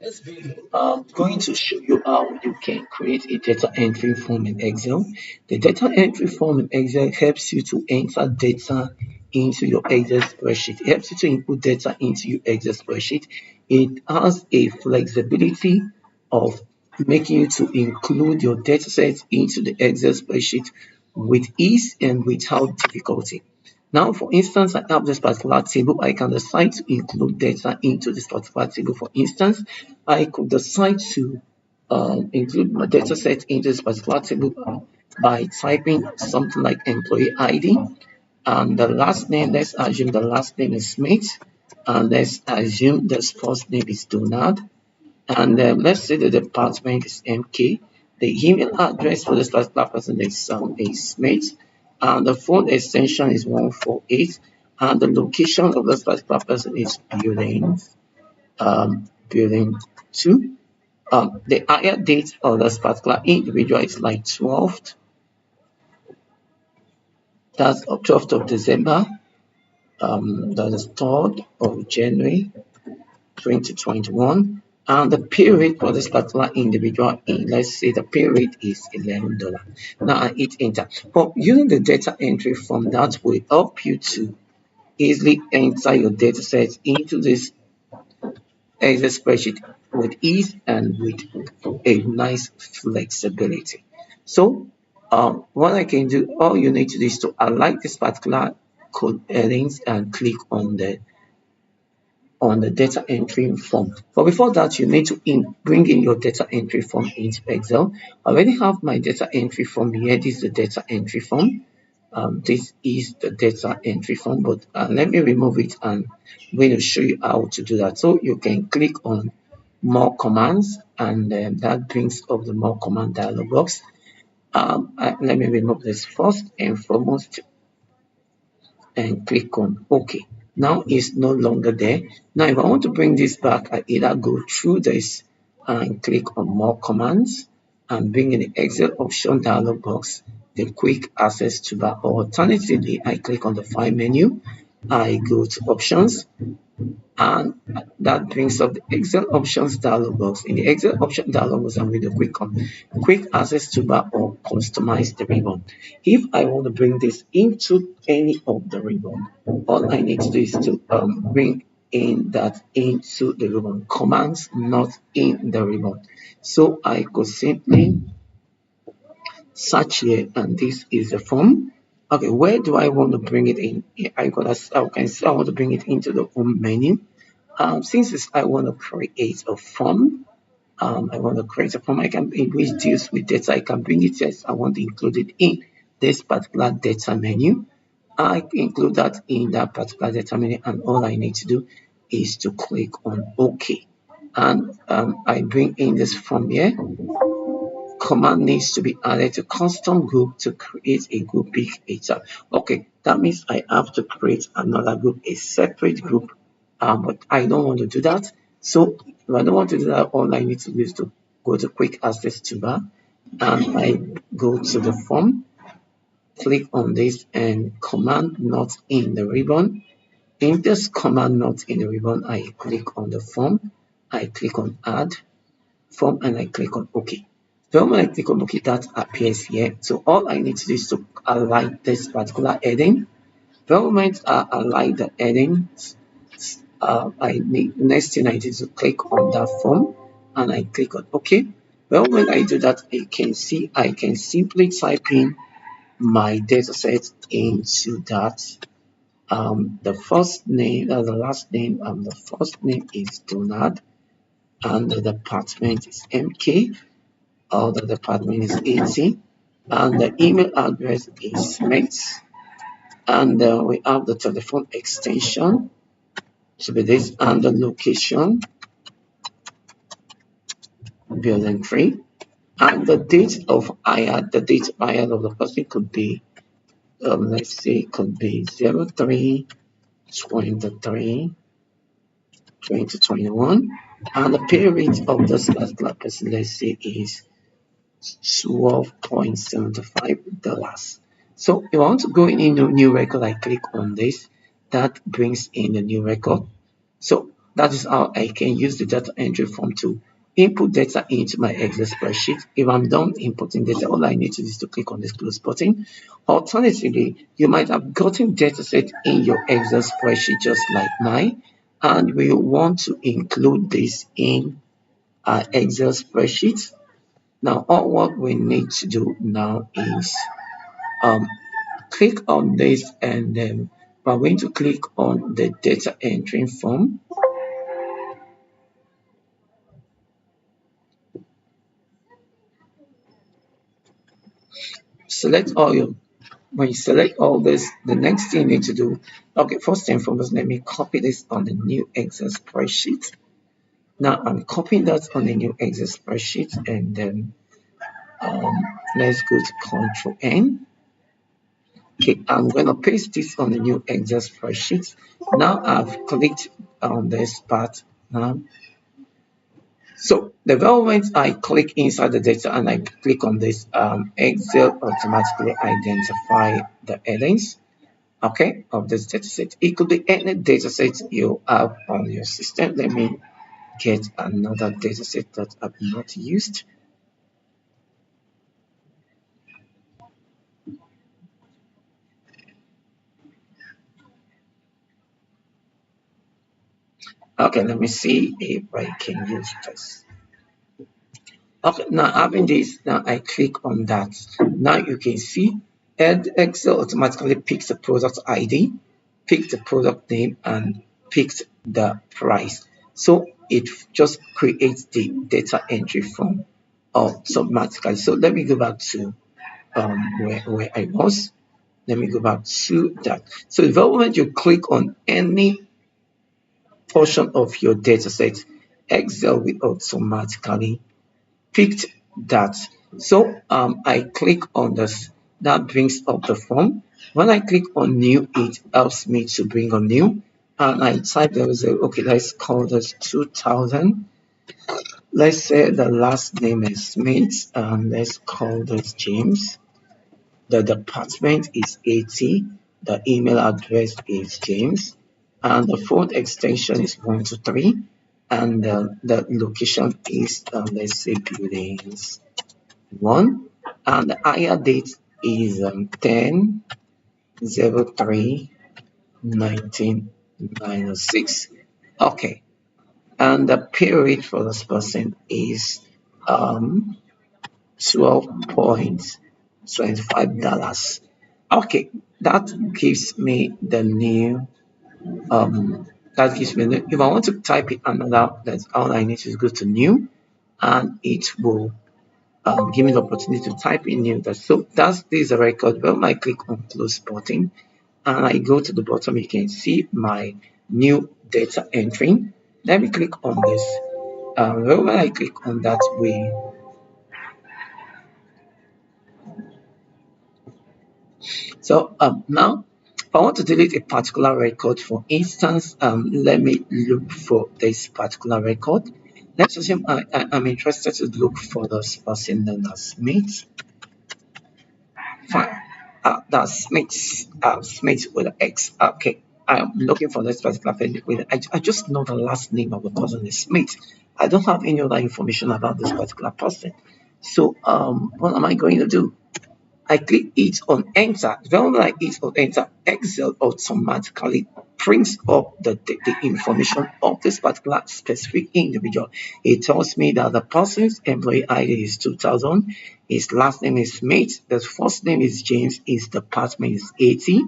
This video going to show you how you can create a data entry form in Excel. The data entry form in Excel helps you to enter data into your Excel spreadsheet. It helps you to input data into your Excel spreadsheet. It has a flexibility of making you to include your data sets into the Excel spreadsheet with ease and without difficulty. Now, for instance, I have this particular table. I can decide to include data into this particular table. For instance, I could decide to include my data set into this particular table by typing something like employee ID. And the last name, let's assume the last name is Smith. And let's assume the first name is Donald. And let's say the department is MK. The email address for this particular person is Smith, and the phone extension is 148, and the location of this particular person is building 2. The hire date of this particular individual is like 12th. That's 12th of December. That is 3rd of January 2021. And the pay rate for this particular individual, let's say the pay rate is $11. Now I hit enter. But using the data entry form, that will help you to easily enter your data sets into this Excel spreadsheet with ease and with a nice flexibility. So what I can do, all you need to do is to align this particular code headings and click on the data entry form. But before that, you need to bring in your data entry form into Excel. I already have my data entry form here. This is the data entry form. This is the data entry form, but let me remove it, and I'm going to show you how to do that. So you can click on more commands, and that brings up the more command dialog box. Let me remove this first and foremost and click on OK. Now it's no longer there. Now if I want to bring this back, I either go through this and click on more commands and bring in the Excel option dialog box, the quick access toolbar, or alternatively I click on the file menu, I go to options, and that brings up the Excel options dialog box. In the Excel option dialog box, I'm going to click on quick access toolbar or customize the ribbon. If I want to bring this into any of the ribbon, all I need to do is to bring in that into the ribbon, commands not in the ribbon. So I could simply search here, and this is the form. Okay, where do I want to bring it in? I can see I want to bring it into the home menu. Since I want to create a form, I can, which deals with data. I can bring it as I want to include it in this particular data menu. I include that in that particular data menu, and all I need to do is to click on OK. And I bring in this form here. Command needs to be added to custom group to create a group big data. Okay, that means I have to create another group, a separate group, but I don't want to do that. So if I don't want to do that, all I need to do is to go to quick access toolbar, and I go to the form, click on this, and command not in the ribbon. In this command not in the ribbon, I click on the form, I click on add form, and I click on OK. So when I click on OK, that appears here. So all I need to do is to align this particular heading. The moment I align the headings, next thing I need to click on that form, and I click on OK. Well, when I do that, I can see I can simply type in my data set into that. The first name, the last name, and the first name is Donald, and the department is MK. The department is 80, and the email address is Smith, and we have the telephone extension to be this, and the location building 3, and the date of hire. The date of hire of the person could be let's say could be 03/23/2021, and the pay rate of this particular person, let's say, is $12.75. So if I want to go in a new record, I click on this. That brings in a new record. So That is how I can use the data entry form to input data into my Excel spreadsheet. If I'm done inputting data, all I need to do is to click on this close button. Alternatively, you might have gotten data set in your Excel spreadsheet just like mine, and we want to include this in our Excel spreadsheet. Now, all what we need to do now is um, click on this, and then we're going to click on the data entry form. Select all your When you select all this, the next thing you need to do, okay, first and foremost, let me copy this on the new Excel spreadsheet. Now I'm copying that on the new Excel spreadsheet, and then um, let's go to Control N. Okay, I'm going to paste this on the new Excel spreadsheet. Now I've clicked on this part now. So the moment I click inside the data and I click on this, Excel automatically identify the headings, okay, of this dataset. It could be any dataset you have on your system. Let me get another dataset that I've not used. Okay, let me see if I can use this. Okay, now having this, now I click on that. Now you can see Excel automatically picks the product ID, picks the product name, and picks the price. So it just creates the data entry form automatically. So let me go back to where I was. Let me go back to that. So the moment you click on any portion of your data set, Excel will automatically picked that. So I click on this. That brings up the form. When I click on new, it helps me to bring on new. And I type there is a, okay, let's call this 2000. Let's say the last name is Smith, and let's call this James. The department is 80. The email address is James. And the phone extension is 123. And the location is, let's say, buildings 1. And the hire date is 10/03/1996. Okay. And the pay rate for this person is $12.25. Okay, that gives me the new that gives me the, if I want to type it another, that's all I need to go to new, and it will give me the opportunity to type in new. So that's this record. When I click on close button and I go to the bottom, you can see my new data entry. Let me click on this. When I click on that way, so now if I want to delete a particular record, for instance, let me look for this particular record. Let's assume I'm interested to look for this person known as Smith. Fine. That's Smith, Smith with an X. Okay. I'm looking for this particular person with, I just know the last name of the person is Smith. I don't have any other information about this particular person. So what am I going to do? I click it on enter. When I hit on enter, Excel automatically brings up the information of this particular specific individual. It tells me that the person's employee ID is 2000, his last name is Smith, the first name is James, his department is 80,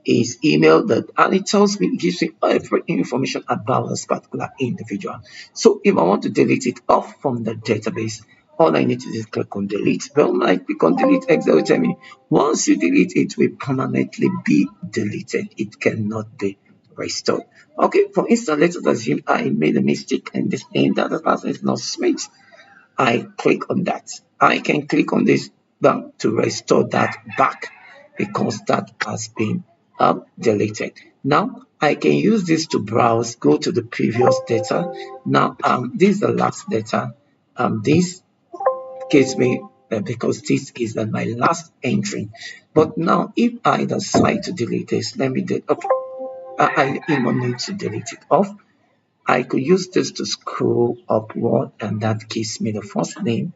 his email, that, and it tells me, it gives me every information about this particular individual. So if I want to delete it off from the database, all I need to do is click on delete. Well, when I click on delete, Excel will tell me once you delete it, will permanently be deleted. It cannot be restored. Okay, for instance, let's assume I made a mistake and this name that the person is not Smith. I click on that. I can click on this button to restore that back because that has been deleted. Now I can use this to browse, go to the previous data. Now this is the last data. This gives me because this is my last entry. But now if I decide to delete this, let me delete. Okay, I even need to delete it off. I could use this to scroll upward, and that gives me the first name.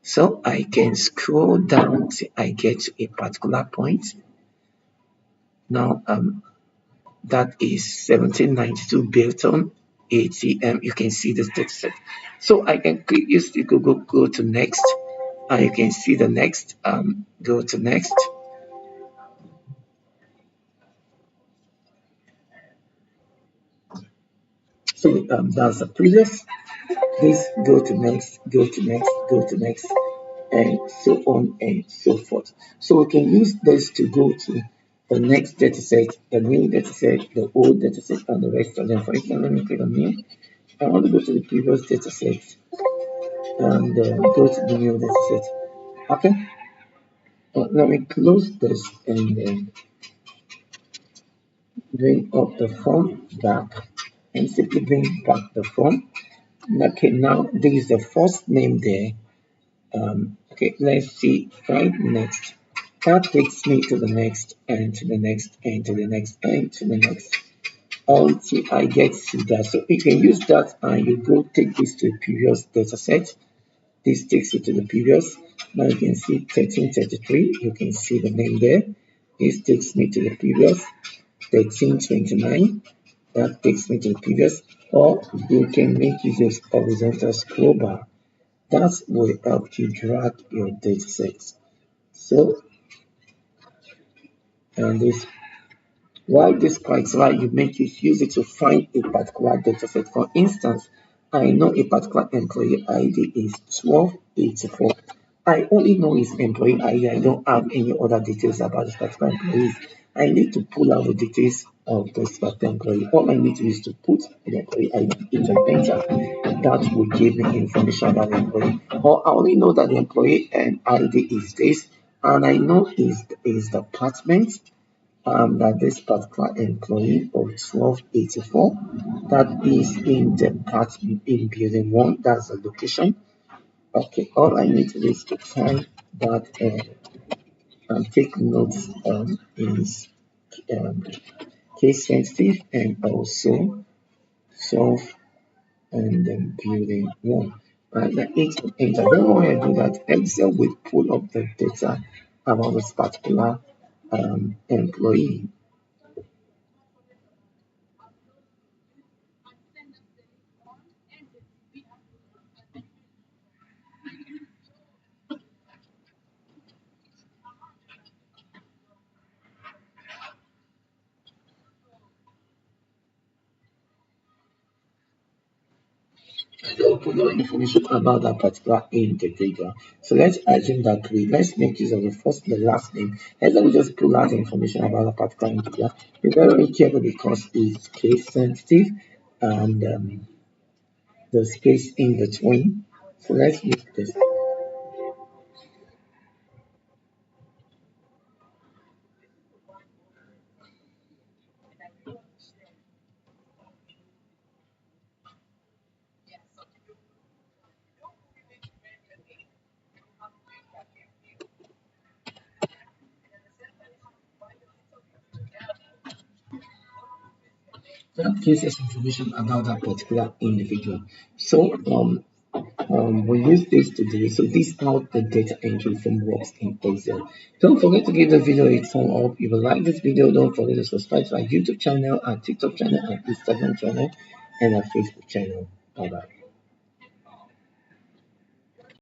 So I can scroll down till I get to a particular point. Now, that is 1792 Bilton ATM. You can see this data set. So I can click use the Google, go to next, and you can see the next, go to next. So that's the previous. This go to next, go to next, go to next, and so on and so forth. So we can use this to go to the next dataset, the new dataset, the old dataset, and the rest of them. For example, let me click on here. I want to go to the previous dataset and go to the new dataset. Okay, let me close this and then bring up the form back and simply bring back the form. Okay, now this is the first name there. Okay, let's see, right next. That takes me to the next and to the next and to the next and to the next until I get to that. So you can use that and you go take this to the previous data set. This takes you to the previous. Now you can see 1333. You can see the name there. This takes me to the previous 1329. That takes me to the previous. Or you can make use of horizontal scroll bar. That will help you drag your data sets. So, and this why this criteria you make use it to find a particular data set. For instance, I know a particular employee ID is 1284. I only know his employee ID. I don't have any other details about this particular employee. I need to pull out the details of this particular employee. All I need to do is to put the employee ID into an enter. That will give me information about the employee. Or I only know that the employee ID is this, and I know his department, that this particular employee of 1284 that is in the part in building one, that's the location. Okay, all I need to do is to type that and take notes is um, case sensitive and also solve and then building one. Right, the enter. Then when I do that, Excel will pull up the data about this particular employee. So put no information about that particular individual. So let's assume that let's make use of the first and the last name. And then we just pull out the information about that particular individual. Be very, very careful because it's case sensitive and the space in between. So let's use this. That gives us information about that particular individual. So we use this to do so this is how the data entry form works in Excel. Don't forget to give the video a thumb up. If you like this video, don't forget to subscribe to our YouTube channel, our TikTok channel, our Instagram channel, and our Facebook channel. Bye bye.